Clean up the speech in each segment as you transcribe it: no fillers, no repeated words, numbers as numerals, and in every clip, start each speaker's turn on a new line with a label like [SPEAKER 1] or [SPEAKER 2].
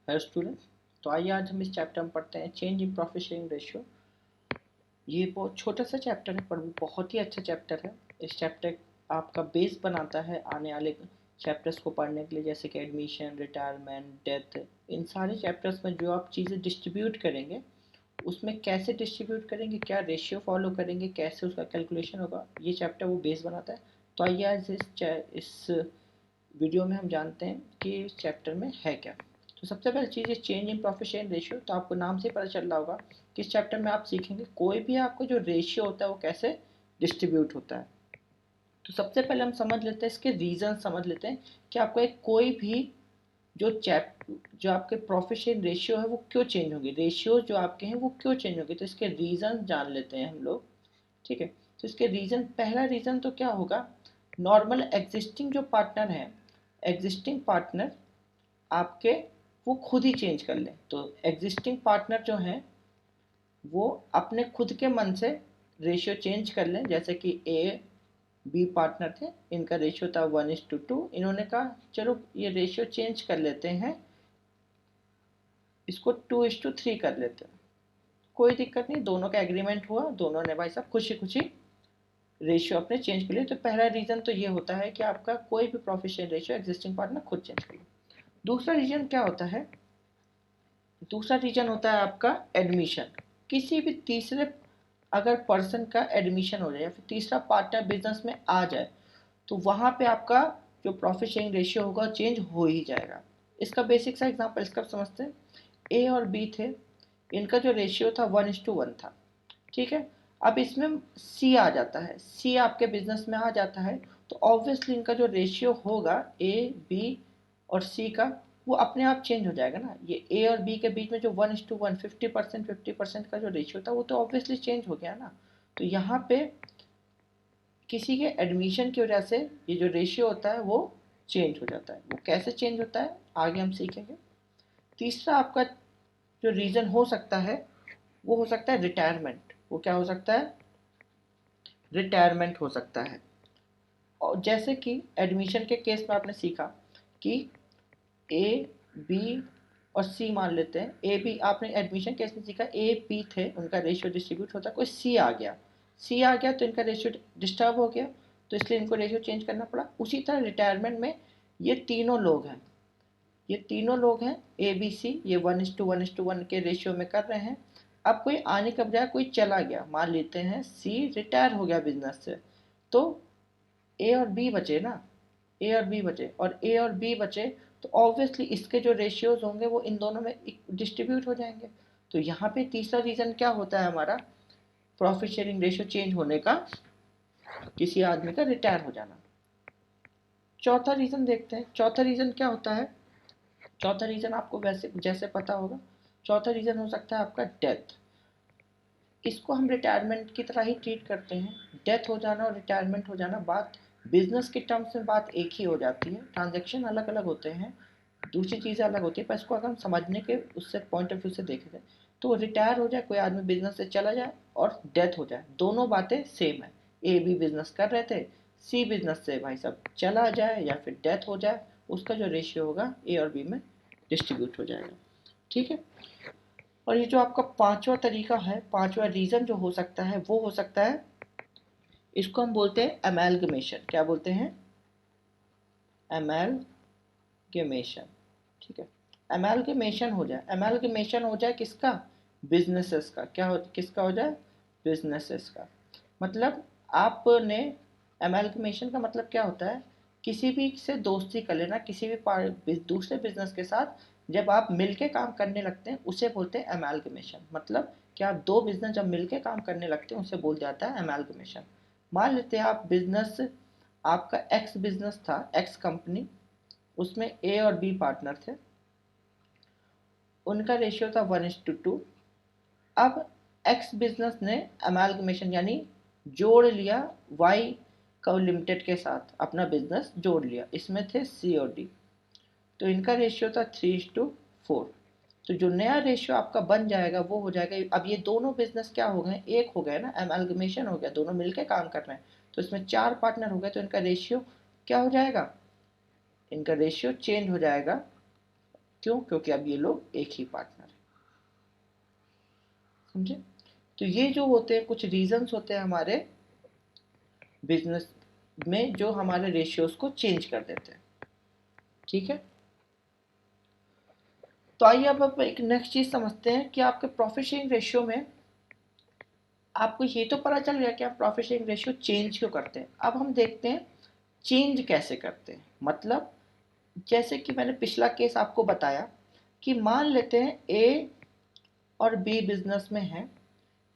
[SPEAKER 1] Hello student. तो आइए आज हम इस चैप्टर में पढ़ते हैं change in profit sharing ratio. ये बहुत छोटा सा चैप्टर है पर वो बहुत ही अच्छा चैप्टर है। इस चैप्टर आपका बेस बनाता है आने वाले चैप्टर्स को पढ़ने के लिए, जैसे कि एडमिशन, रिटायरमेंट, डेथ। इन सारे चैप्टर्स में जो आप चीज़ें डिस्ट्रीब्यूट करेंगे, उसमें कैसे डिस्ट्रीब्यूट करेंगे, क्या रेशियो फॉलो करेंगे, कैसे उसका कैलकुलेशन होगा, ये चैप्टर वो बेस बनाता है। तो आइए आज इस वीडियो में हम जानते हैं कि इस चैप्टर में है क्या। तो सबसे पहली चीज़ है change in profit sharing ratio. तो आपको नाम से ही पता चल रहा होगा कि इस चैप्टर में आप सीखेंगे कोई भी आपको जो रेशियो होता है वो कैसे डिस्ट्रीब्यूट होता है। तो सबसे पहले हम समझ लेते हैं, इसके रीज़न समझ लेते हैं कि आपको एक कोई भी जो आपके प्रॉफिट शेयरिंग रेशियो है वो क्यों चेंज होंगे, रेशियो जो आपके हैं वो क्यों चेंज होंगे। तो इसके रीज़न जान लेते हैं हम लोग। ठीक है, तो इसके रीज़न, पहला रीज़न तो क्या होगा, नॉर्मल एग्जिस्टिंग जो पार्टनर हैं, एग्जिस्टिंग पार्टनर आपके वो खुद ही चेंज कर लें। तो एग्जिस्टिंग पार्टनर जो हैं वो अपने खुद के मन से रेशियो चेंज कर लें। जैसे कि ए बी पार्टनर थे, इनका रेशियो था 1:2। इन्होंने कहा चलो ये रेशियो चेंज कर लेते हैं, इसको 2:3 कर लेते हैं। कोई दिक्कत नहीं, दोनों का एग्रीमेंट हुआ, दोनों ने भाई साहब खुशी खुशी रेशियो अपने चेंज कर लिए। तो पहला रीज़न तो ये होता है कि आपका कोई भी profit share ratio existing partner खुद चेंज कर ले। दूसरा रीजन क्या होता है, दूसरा रीजन होता है आपका एडमिशन। किसी भी तीसरे अगर पर्सन का एडमिशन हो जाए या फिर तीसरा पार्टनर बिजनेस में आ जाए, तो वहाँ पे आपका जो प्रॉफिट शेयरिंग रेशियो होगा चेंज हो ही जाएगा। इसका बेसिक सा एग्जांपल इसका समझते हैं। ए और बी थे, इनका जो रेशियो था 1:1 था। ठीक है, अब इसमें सी आ जाता है, सी आपके बिजनेस में आ जाता है, तो ऑब्वियसली इनका जो रेशियो होगा ए बी और सी का, वो अपने आप चेंज हो जाएगा ना। ये ए और बी के बीच में जो 1:1 50% का जो रेशियो था वो तो ऑब्वियसली चेंज हो गया ना। तो यहाँ पे किसी के एडमिशन की वजह से ये जो रेशियो होता है वो चेंज हो जाता है। वो कैसे चेंज होता है आगे हम सीखेंगे। तीसरा आपका जो रीज़न हो सकता है वो हो सकता है रिटायरमेंट। वो क्या हो सकता है, रिटायरमेंट हो सकता है। और जैसे कि एडमिशन के केस में आपने सीखा कि ए बी और सी मान लेते हैं। ए बी आपने एडमिशन केस में सीखा, ए बी थे, उनका रेशियो डिस्ट्रीब्यूट होता है, कोई सी आ गया, सी आ गया तो इनका रेशियो डिस्टर्ब हो गया, तो इसलिए इनको रेशियो चेंज करना पड़ा। उसी तरह रिटायरमेंट में ये तीनों लोग हैं, ये तीनों लोग हैं ए बी सी, ये 1:1 के रेशियो में कर रहे हैं। अब कोई आने के बजाय कोई चला गया, मान लेते हैं सी रिटायर हो गया बिजनेस से, तो ए और बी बचे ना, ए और बी बचे, और ए और बी बचे तो ऑब्वियसली इसके जो रेशियोज होंगे वो इन दोनों में डिस्ट्रीब्यूट हो जाएंगे। तो यहाँ पे तीसरा रीज़न क्या होता है हमारा, प्रॉफिट शेयरिंग रेशियो चेंज होने का, किसी आदमी का रिटायर हो जाना। चौथा रीज़न देखते हैं, चौथा रीज़न क्या होता है। चौथा रीज़न आपको वैसे जैसे पता होगा, चौथा रीज़न हो सकता है आपका डेथ। इसको हम रिटायरमेंट की तरह ही ट्रीट करते हैं। डेथ हो जाना और रिटायरमेंट हो जाना, बात बिजनेस के टर्म्स में बात एक ही हो जाती है, ट्रांजेक्शन अलग अलग होते हैं, दूसरी चीज़ें अलग होती है, पर इसको अगर हम समझने के उससे पॉइंट ऑफ व्यू से देखें जाए, तो रिटायर हो जाए कोई आदमी बिजनेस से चला जाए और डेथ हो जाए, दोनों बातें सेम है। ए बी बिजनेस कर रहे थे, सी बिजनेस से भाई साहब चला जाए या फिर डेथ हो जाए, उसका जो रेशियो होगा ए और बी में डिस्ट्रीब्यूट हो जाएगा। ठीक है, और ये जो आपका पांचवा तरीका है, पांचवा रीज़न जो हो सकता है वो हो सकता है, इसको हम बोलते हैं अमेलगमेशन। क्या बोलते हैं, अमेलगमेशन। ठीक है, अमेलगमेशन हो जाए, अमेलगमेशन हो जाए किसका, बिजनेसेस का। क्या हो, किसका हो जाए, बिजनेसेस का। मतलब आपने, अमेलगमेशन का मतलब क्या होता है, किसी भी से दोस्ती कर लेना, किसी भी दूसरे बिजनेस के साथ जब आप मिलके काम करने लगते हैं उसे बोलते हैं अमेलगमेशन। मतलब कि आप दो बिजनेस जब मिलके काम करने लगते हैं उसे बोल जाता है अमेलगमेशन। मान लेते हैं आप बिजनेस, आपका एक्स बिजनेस था, एक्स कंपनी, उसमें ए और बी पार्टनर थे, उनका रेशियो था 1:2। अब एक्स बिजनेस ने अमेलगमेशन यानी जोड़ लिया वाई को लिमिटेड के साथ, अपना बिजनेस जोड़ लिया, इसमें थे सी और डी, तो इनका रेशियो था 3:4। तो जो नया रेशियो आपका बन जाएगा वो हो जाएगा, अब ये दोनों बिजनेस क्या हो गए, एक हो गए ना, अमेलगमेशन हो गया, दोनों मिलकर काम कर रहे हैं, तो इसमें चार पार्टनर हो गए, तो इनका रेशियो क्या हो जाएगा, इनका रेशियो चेंज हो जाएगा क्यों? क्योंकि अब ये लोग एक ही पार्टनर है। समझे? तो ये जो होते हैं कुछ रीजंस होते हैं हमारे बिजनेस में जो हमारे रेशियोज को चेंज कर देते हैं। ठीक है, तो आइए अब आप एक नेक्स्ट चीज समझते हैं कि आपके प्रॉफिट शेयरिंग रेशियो में आपको ये तो पता चल गया कि आप प्रॉफिट शेयरिंग रेशियो चेंज क्यों करते हैं। अब हम देखते हैं चेंज कैसे करते हैं। मतलब जैसे कि मैंने पिछला केस आपको बताया कि मान लेते हैं ए और बी बिजनेस में है,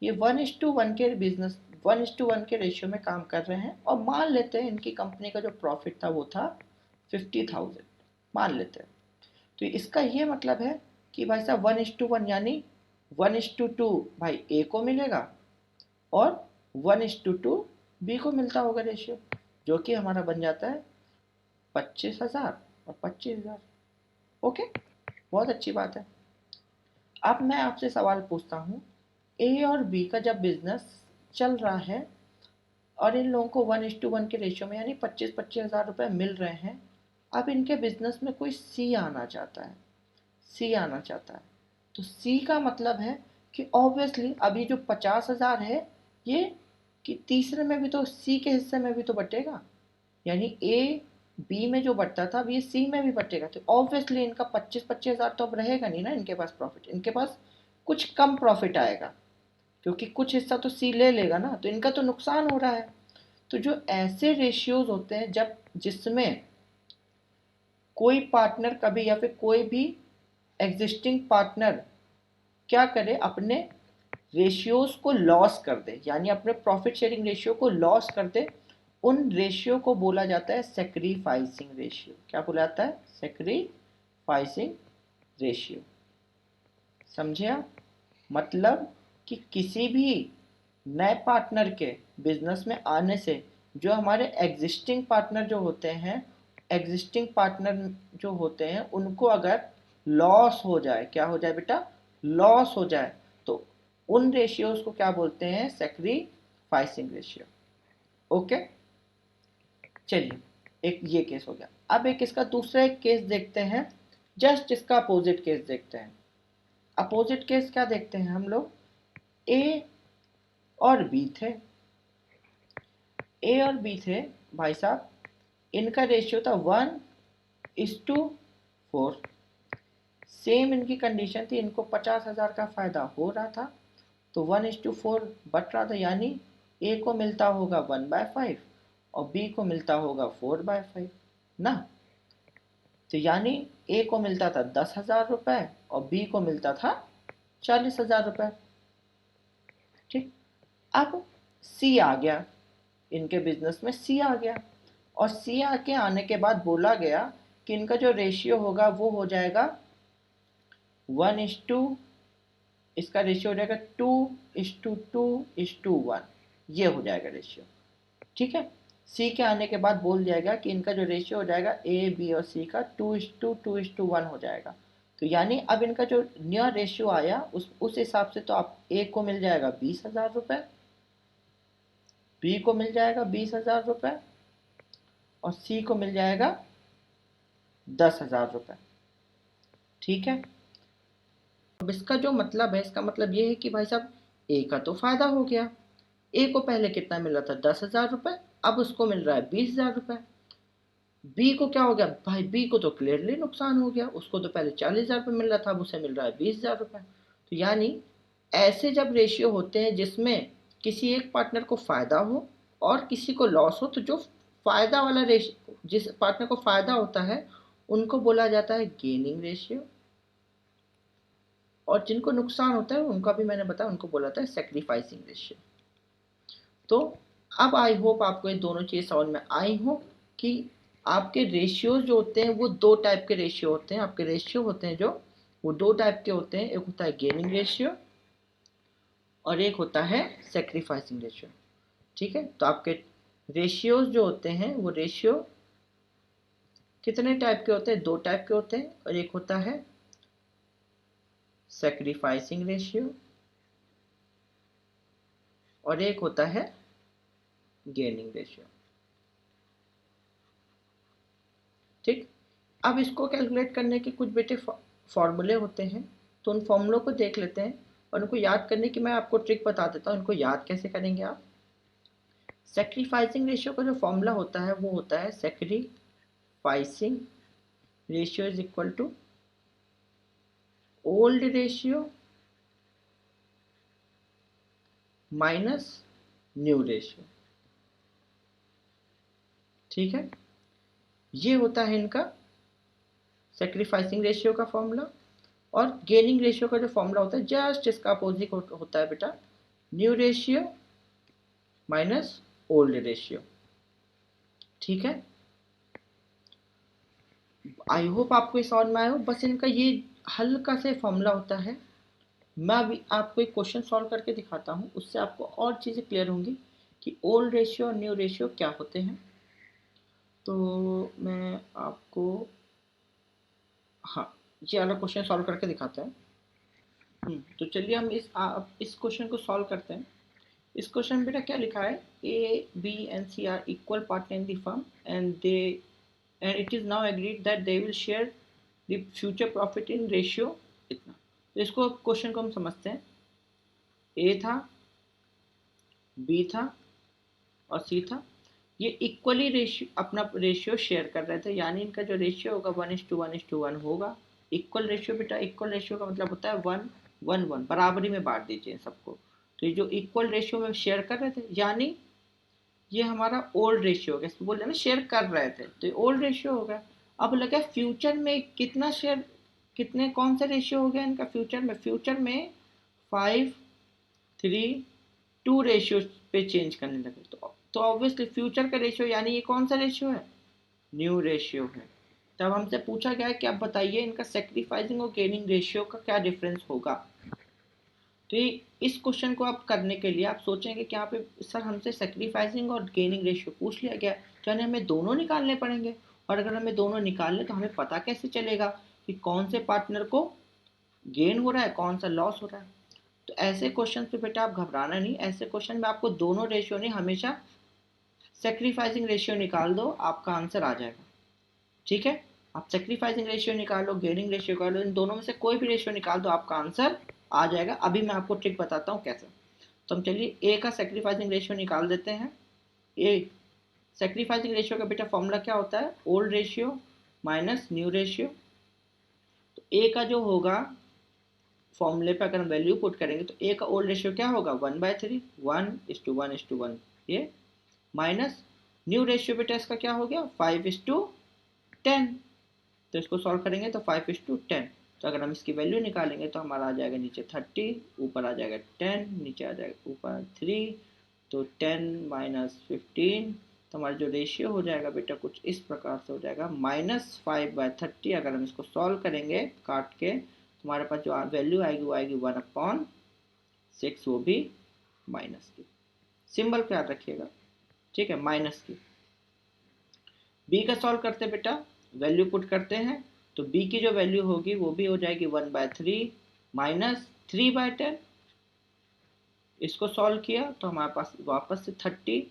[SPEAKER 1] ये 1:1 के बिजनेस 1:1 के रेशियो में काम कर रहे हैं और मान लेते हैं इनकी कंपनी का जो प्रॉफिट था वो था 50,000 मान लेते हैं। तो इसका ये मतलब है कि भाई साहब 1:1 यानी 1:2 भाई ए को मिलेगा और 1:2 बी को मिलता होगा रेशियो, जो कि हमारा बन जाता है 25,000 और 25,000। ओके, बहुत अच्छी बात है। अब मैं आपसे सवाल पूछता हूँ, ए और बी का जब बिजनेस चल रहा है और इन लोगों को 1:1 के रेशियो में यानी 25,000 रुपये मिल रहे हैं। अब इनके बिजनेस में कोई सी आना चाहता है, सी आना चाहता है, तो सी का मतलब है कि ऑब्वियसली अभी जो 50,000 है ये कि तीसरे में भी तो सी के हिस्से में भी तो बटेगा, यानी ए बी में जो बटता था अब ये सी में भी बटेगा। तो ऑब्वियसली इनका 25,000 तो अब रहेगा नहीं ना इनके पास प्रॉफिट, इनके पास कुछ कम प्रॉफिट आएगा क्योंकि कुछ हिस्सा तो सी ले लेगा ना, तो इनका तो नुकसान हो रहा है। तो जो ऐसे रेशियोज होते हैं जब जिसमें कोई पार्टनर कभी या फिर कोई भी एग्जिस्टिंग पार्टनर क्या करे, अपने रेशियोज को लॉस कर दे, यानी अपने प्रॉफिट शेयरिंग रेशियो को लॉस कर दे, उन रेशियो को बोला जाता है सेक्रीफाइसिंग रेशियो। क्या बोला जाता है? Sacrificing ratio. समझे आप? मतलब कि किसी भी नए पार्टनर के बिजनेस में आने से जो हमारे एग्जिस्टिंग पार्टनर जो होते हैं, एग्जिस्टिंग पार्टनर जो होते हैं उनको अगर लॉस हो जाए, क्या हो जाए बेटा? लॉस हो जाए, तो उन रेशियोज को क्या बोलते हैं? Sacrificing ratio. ओके, चलिए एक ये केस हो गया। अब एक इसका दूसरा एक केस देखते हैं, जस्ट इसका अपोजिट केस देखते हैं। अपोजिट केस क्या देखते हैं हम लोग? ए और बी थे, ए और बी थे भाई साहब, इनका रेशियो था 1:4। सेम इनकी कंडीशन थी, इनको 50,000 का फायदा हो रहा था, तो 1:4 बट रहा था, यानी ए को मिलता होगा 1/5 और बी को मिलता होगा 4/5 ना। तो यानी ए को मिलता था 10,000 रुपये और बी को मिलता था 40,000 रुपये। ठीक, अब सी आ गया, इनके बिजनेस में सी आ गया और सी आके आने के बाद बोला गया कि इनका जो रेशियो होगा वो हो जाएगा 1:2, इसका रेशियो हो जाएगा 2:2:1, ये हो जाएगा रेशियो। ठीक है, सी के आने के बाद बोल जाएगा कि इनका जो रेशियो हो जाएगा ए बी और सी का 2:2:1 हो जाएगा। तो यानी अब इनका जो नया रेशियो आया उस हिसाब से तो आप ए को मिल जाएगा 20,000 रुपये, बी को मिल जाएगा 20,000 रुपये और सी को मिल जाएगा 10,000 रुपये। ठीक है, अब इसका जो मतलब है, इसका मतलब ये है कि भाई साहब ए का तो फायदा हो गया, ए को पहले कितना मिल रहा था? 10,000 रुपये, अब उसको मिल रहा है 20,000 रुपये। बी को क्या हो गया भाई? बी को तो क्लियरली नुकसान हो गया, उसको तो पहले 40,000 रुपये मिल रहा था, अब उसे मिल रहा है 20,000 रुपये। तो यानी ऐसे जब रेशियो होते हैं जिसमें किसी एक पार्टनर को फायदा हो और किसी को लॉस हो, तो जो फायदा वाला रेशियो, जिस पार्टनर को फायदा होता है उनको बोला जाता है गेनिंग रेशियो, और जिनको नुकसान होता है उनका भी मैंने बताया, उनको बोला जाता है सेक्रीफाइसिंग रेशियो। तो अब आई होप आपको ये दोनों चीज़ समझ में आई हो कि आपके रेशियोज जो होते हैं वो दो टाइप के रेशियो होते हैं। आपके रेशियो होते हैं जो वो दो टाइप के होते हैं, एक होता है गेनिंग रेशियो और एक होता है सेक्रीफाइसिंग रेशियो। ठीक है, तो आपके रेशियोज जो होते हैं वो रेशियो कितने टाइप के होते हैं? दो टाइप के होते हैं, और एक होता है सेक्रीफाइसिंग रेशियो और एक होता है गेनिंग रेशियो। ठीक, अब इसको कैलकुलेट करने के कुछ बेटे फॉर्मूले होते हैं, तो उन फॉर्मूलों को देख लेते हैं और उनको याद करने की मैं आपको ट्रिक बता देता हूँ। उनको याद कैसे करेंगे आप? सेक्रीफाइसिंग रेशियो का जो फॉर्मूला होता है वो होता है sacrificing ratio is equal to old ratio minus new ratio. ठीक है, ये होता है इनका सेक्रीफाइसिंग रेशियो का फॉर्मूला। और गेनिंग रेशियो का जो फॉर्मूला होता है जस्ट इसका अपोजिट होता है बेटा, new ratio minus old ratio. ठीक है, आई होप आपको ये समझ में आया हो। बस इनका ये हल्का से फॉर्मूला होता है। मैं अभी आपको एक क्वेश्चन सॉल्व करके दिखाता हूँ, उससे आपको और चीज़ें क्लियर होंगी कि ओल्ड रेशियो और न्यू रेशियो क्या होते हैं। तो मैं आपको, हाँ, ये वाला क्वेश्चन सॉल्व करके दिखाते हैं। तो चलिए हम इस क्वेश्चन को सॉल्व करते हैं। इस क्वेश्चन में बेटा क्या लिखा है, A B and C are equal partner in the firm and it is now agreed that they will share the future profit in ratio इतना। तो इसको क्वेश्चन को हम समझते हैं। ए था, बी था और सी था। ये इक्वली रेशियो अपना रेशियो शेयर कर रहे थे, यानी इनका जो रेशियो होगा 1:1:1 होगा। इक्वल रेशियो बेटा, इक्वल रेशियो का मतलब होता है 1:1:1, बराबरी में बांट दीजिए सबको। तो ये जो इक्वल रेशियो में शेयर कर रहे थे, यानी ये हमारा ओल्ड रेशियो हो गया। इसको बोल रहे ना शेयर कर रहे थे, तो ये ओल्ड रेशियो हो गया। अब लगा फ्यूचर में कितना शेयर, कितने कौन सा रेशियो हो गया इनका फ्यूचर में? फ्यूचर में 5:3:2 रेशियो पे चेंज करने लगे। तो ऑब्वियसली फ्यूचर का रेशियो यानी ये कौन सा रेशियो है? न्यू रेशियो है। तब हमसे पूछा गया है कि आप बताइए इनका सेक्रीफाइसिंग और गेनिंग रेशियो का क्या डिफरेंस होगा। तो ये इस क्वेश्चन को आप करने के लिए आप सोचेंगे कि यहाँ पे सर हमसे सेक्रीफाइसिंग और गेनिंग रेशियो पूछ लिया गया, तो यानी हमें दोनों निकालने पड़ेंगे। और अगर हमें दोनों निकालने तो हमें पता कैसे चलेगा कि कौन से पार्टनर को गेन हो रहा है, कौन सा लॉस हो रहा है। तो ऐसे क्वेश्चन पे बेटा आप घबराना नहीं, ऐसे क्वेश्चन में आपको दोनों रेशियो नहीं, हमेशा सेक्रीफाइसिंग रेशियो निकाल दो, आपका आंसर आ जाएगा। ठीक है, आप सेक्रीफाइसिंग रेशियो निकालो, गेनिंग रेशियो निकालो, इन दोनों में से कोई भी रेशियो निकाल दो, आपका आंसर आ जाएगा। अभी मैं आपको ट्रिक बताता हूँ कैसे। तो हम चलिए ए का सेक्रीफाइसिंग रेशियो निकाल देते हैं। ए सेक्रीफाइसिंग रेशियो का बेटा फॉर्मूला क्या होता है? Old ratio minus new ratio. तो ए का जो होगा फॉर्मूले पे अगर हम वैल्यू पुट करेंगे तो ए का ओल्ड रेशियो क्या होगा? 1/3, 1:1:1 ये, माइनस न्यू रेशियो बेटा इसका क्या हो गया? 5:10। तो इसको सॉल्व करेंगे तो 5:10। तो अगर हम इसकी वैल्यू निकालेंगे तो हमारा आ जाएगा नीचे 30, ऊपर आ जाएगा 10, नीचे आ जाएगा ऊपर 3। तो 10 माइनस 15, तो हमारा जो रेशियो हो जाएगा बेटा कुछ इस प्रकार से हो जाएगा, -5/30। अगर हम इसको सॉल्व करेंगे काट के, तो हमारे पास जो वैल्यू आएगी वो आएगी 1/6, वो भी माइनस की। सिंबल को याद रखिएगा, ठीक है, माइनस की। बी का सॉल्व करते बेटा, वैल्यू पुट करते हैं। तो बी की जो वैल्यू होगी वो भी हो जाएगी 1/3 माइनस 3/10। इसको सॉल्व किया तो हमारे पास वापस से 30,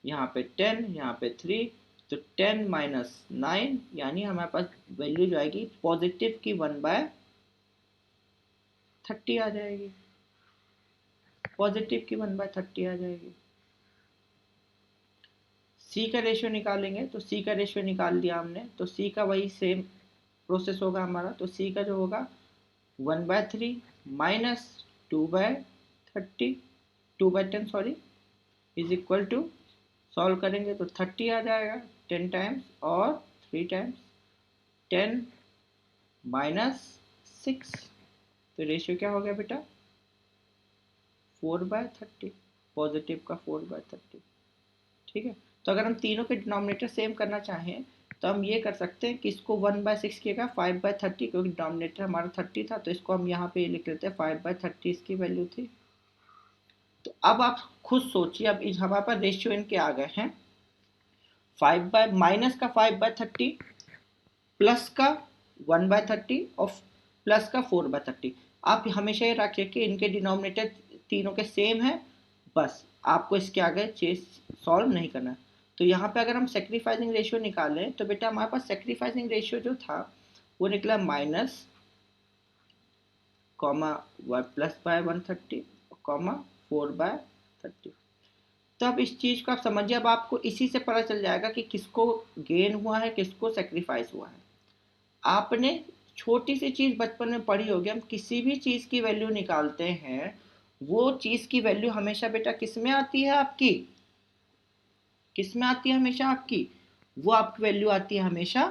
[SPEAKER 1] यहाँ पे 10, यहाँ पे 3, तो 10 माइनस 9, यानी हमारे पास वैल्यू जो आएगी पॉजिटिव की 1/30 आ जाएगी, पॉजिटिव की 1/30 आ जाएगी। सी का रेशियो निकालेंगे, तो सी का रेशियो निकाल दिया हमने, तो सी का वही सेम प्रोसेस होगा हमारा। तो सी का जो होगा 1/3 minus 2/30, 2/10 sorry, is equal to, solve करेंगे तो 30 आ जाएगा 10 टाइम्स और 3 टाइम्स, 10 माइनस 6। तो रेशियो क्या हो गया बेटा? 4/30, पॉजिटिव का 4/30। ठीक है, तो अगर हम तीनों के डिनोमिनेटर सेम करना चाहें तो हम ये कर सकते हैं कि इसको 1/6 किएगा 5/30, क्योंकि डिनोमिनेटर हमारा 30 था, तो इसको हम यहाँ पे लिख लेते हैं 5/30 इसकी वैल्यू थी। तो अब आप खुद सोचिए, अब हमारे पास रेशियो इनके आ गए हैं, माइनस का 5/30 प्लस का 1/30 और प्लस का 4/30। आप हमेशा ये रखिए कि इनके डिनोमिनेटर तीनों के सेम है, बस आपको इसके आगे चीज सॉल्व नहीं करना। तो यहाँ पे अगर हम सेक्रीफाइसिंग रेशियो निकालें तो बेटा हमारे पास सेक्रीफाइसिंग रेशियो जो था वो निकला -0.5 कॉमा +/130 कॉमा 4/30। तो अब इस चीज़ को आप समझिए, अब आपको इसी से पता चल जाएगा कि किसको गेन हुआ है, किसको सेक्रीफाइस हुआ है। आपने छोटी सी चीज़ बचपन में पढ़ी होगी, हम किसी भी चीज़ की वैल्यू निकालते हैं, वो चीज़ की वैल्यू हमेशा बेटा किस में आती है आपकी, किस में आती है हमेशा आपकी, वो आपकी वैल्यू आती है हमेशा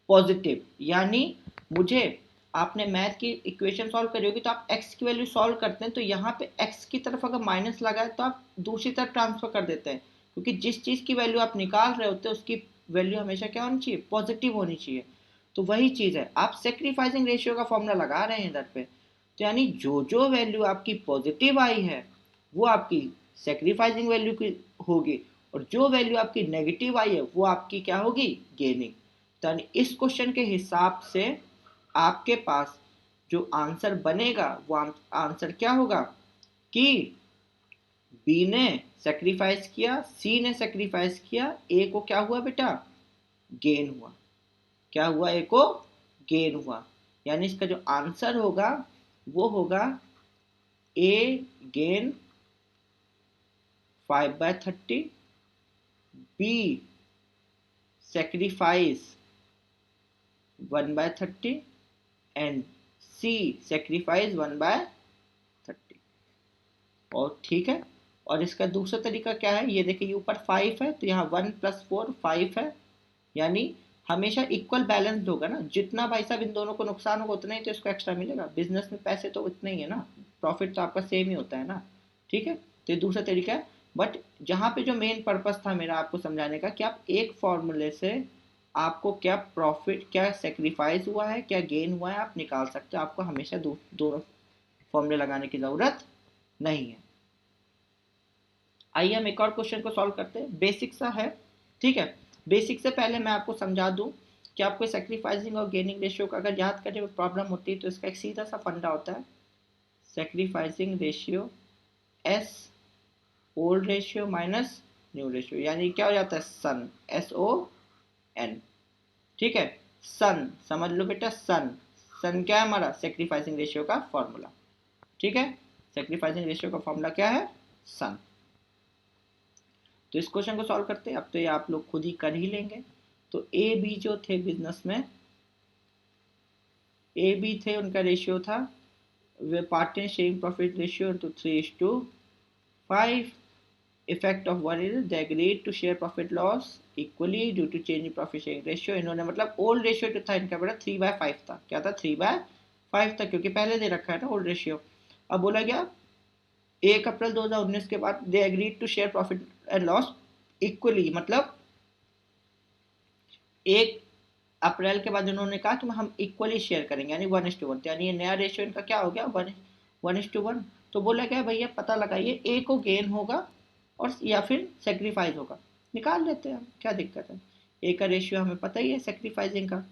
[SPEAKER 1] पॉजिटिव। यानी मुझे, आपने मैथ की इक्वेशन सॉल्व करी होगी तो आप x की वैल्यू सॉल्व करते हैं, तो यहाँ पे x की तरफ अगर माइनस लगा है तो आप दूसरी तरफ ट्रांसफर कर देते हैं, क्योंकि जिस चीज़ की वैल्यू आप निकाल रहे होते हैं उसकी वैल्यू हमेशा क्या होनी चाहिए, पॉजिटिव होनी चाहिए। तो वही चीज़ है, आप सेक्रीफाइसिंग रेशियो का फॉर्मूला लगा रहे हैं इधर पे, तो यानी जो जो वैल्यू आपकी पॉजिटिव आई है वो आपकी सेक्रीफाइसिंग वैल्यू की होगी, और जो वैल्यू आपकी नेगेटिव आई है वो आपकी क्या होगी, गेनिंग। तो यानी इस क्वेश्चन के हिसाब से आपके पास जो आंसर बनेगा वो आंसर क्या होगा कि बी ने सेक्रीफाइस किया, सी ने सेक्रीफाइस किया, ए को क्या हुआ बेटा, गेन हुआ। क्या हुआ, ए को गेन हुआ। यानी इसका जो आंसर होगा वो होगा A gain 5/30, B sacrifice 1/30 and C sacrifice 1/30। और ठीक है, और इसका दूसरा तरीका क्या है, ये देखिए ये ऊपर 5 है तो यहाँ 1 + 4 5 है, यानी हमेशा इक्वल बैलेंस्ड होगा ना, जितना भाई साहब इन दोनों को नुकसान होगा उतना ही तो इसको एक्स्ट्रा मिलेगा। बिजनेस में पैसे तो उतने ही है ना, प्रॉफिट तो आपका सेम ही होता है ना। ठीक है, तो ये दूसरा तरीका है। बट जहाँ पे जो मेन पर्पस था मेरा आपको समझाने का कि आप एक फॉर्मूले से आपको क्या प्रॉफिट, क्या सेक्रीफाइस हुआ है, क्या गेन हुआ है, आप निकाल सकते हो। आपको हमेशा दोनों फॉर्मूले लगाने की ज़रूरत नहीं है। आइए हम एक और क्वेश्चन को सॉल्व करते हैं, बेसिक सा है। ठीक है, बेसिक से पहले मैं आपको समझा दूं कि आपको सेक्रीफाइसिंग और गेनिंग रेशियो का अगर याद करने में प्रॉब्लम होती है तो इसका एक सीधा सा फंडा होता है, sacrificing ratio S old ratio minus new ratio, यानी क्या हो जाता है, सन, SON। ठीक है, सन समझ लो बेटा, सन, सन क्या है हमारा, सेक्रीफाइसिंग रेशियो का फॉर्मूला। ठीक है, सेक्रीफाइसिंग रेशियो का फॉर्मूला क्या है, सन। तो इस क्वेश्चन को सॉल्व करते हैं, अब तो ये आप लोग खुद ही कर ही लेंगे। तो ए बी जो थे बिजनेस में, ए बी थे, उनका रेशियो था, वे पार्टनर शेयरिंग प्रॉफिट रेशियो तो 3:5। Effect of one is they agreed to share profit loss equally due to change in profit sharing ratio. इन्होंने मतलब ओल्ड रेशियो जो था इनका बेटा 3/5 था। क्या था, 3/5 था, क्योंकि पहले दे रखा है ना ओल्ड रेशियो। अब बोला गया 1 अप्रैल 2019 के बाद they agreed to share profit and loss equally, मतलब 1 अप्रैल के बाद उन्होंने कहा कि हम इक्वली शेयर करेंगे, यानी 1:1। यानी ये नया रेशियो इनका क्या हो गया, 1:1। तो बोला गया भैया पता लगाइए ए को गेन होगा और या फिर सेक्रीफाइस होगा, निकाल लेते हैं हम, क्या दिक्कत है। ए का रेशियो हमें पता ही है सेक्रीफाइसिंग का,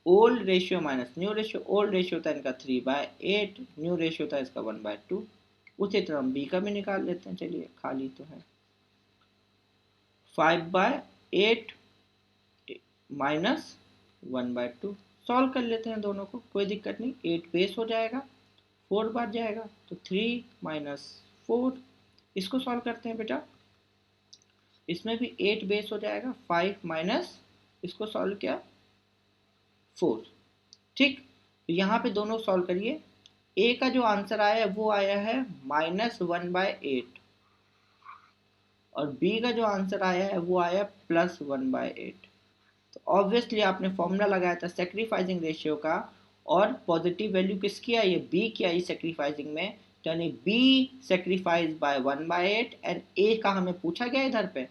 [SPEAKER 1] old ratio minus new ratio. Old ratio था इनका 3/8, न्यू रेशियो था इसका 1/2। उसी तरह हम बी का भी निकाल लेते हैं, चलिए खाली तो है, 5/8 माइनस 1/2। सॉल्व कर लेते हैं दोनों को, कोई दिक्कत नहीं। 8 बेस हो जाएगा, 4 बार जाएगा तो 3 - 4। इसको सॉल्व करते हैं बेटा, इसमें भी 8 बेस हो जाएगा, 5 माइनस इसको सॉल्व किया 4। ठीक, तो यहाँ पे दोनों सॉल्व करिए। ए का जो आंसर आया है वो आया है -1/8, और बी का जो आंसर आया है वो आया +1/8। तो ऑब्वियसली आपने फॉर्मूला लगाया था सेक्रीफाइसिंग रेशियो का, और पॉजिटिव वैल्यू किसकी आई है, बी की आई सेक्रीफाइसिंग में, तो यानी बी सेक्रीफाइस बाय 1/8 एंड ए का हमें पूछा गया इधर पे,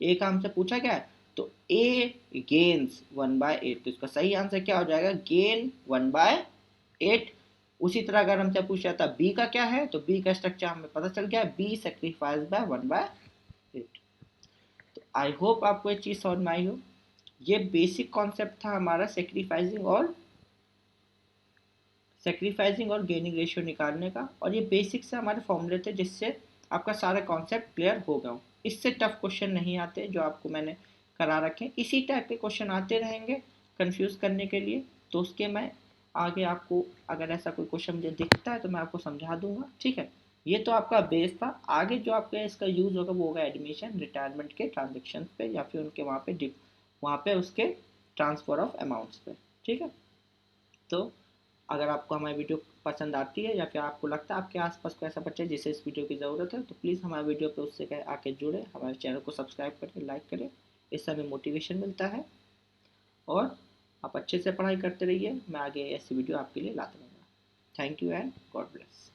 [SPEAKER 1] ए का हमसे पूछा गया है, तो ए गेन्स 1/8। तो इसका सही आंसर क्या हो जाएगा, गेन 1/8। उसी तरह अगर हमसे पूछ जाता बी का क्या है, तो बी का स्ट्रक्चर हमें पता चल गया, बी सेक्रीफाइस बाय 1/8। तो आई होप आपको ये चीज़ समझ में आई हो। ये बेसिक कॉन्सेप्ट था हमारा सेक्रीफाइसिंग और गेनिंग रेशियो निकालने का, और ये बेसिक से हमारे फॉर्मूले थे जिससे आपका सारा कॉन्सेप्ट क्लियर हो गया। इससे टफ क्वेश्चन नहीं आते जो आपको मैंने करा रखे, इसी टाइप के क्वेश्चन आते रहेंगे कंफ्यूज करने के लिए। तो उसके मैं आगे आपको अगर ऐसा कोई क्वेश्चन मुझे दिखता है तो मैं आपको समझा दूंगा, ठीक है। ये तो आपका बेस था। आगे जो आपका इसका यूज़ होगा वो होगा एडमिशन रिटायरमेंट के ट्रांजेक्शन पे या फिर उनके वहाँ पे उसके ट्रांसफ़र ऑफ अमाउंट्स पे, ठीक है। तो अगर आपको हमारी वीडियो पसंद आती है या फिर आपको लगता है आपके आसपास कोई ऐसा बच्चा है जिसे इस वीडियो की ज़रूरत है, तो प्लीज़ हमारे वीडियो पे उससे आके जुड़े, हमारे चैनल को सब्सक्राइब करें, लाइक करें। इससे हमें मोटिवेशन मिलता है और आप अच्छे से पढ़ाई करते रहिए। मैं आगे ऐसी वीडियो आपके लिए लाता रहूँगा। Thank you and God bless.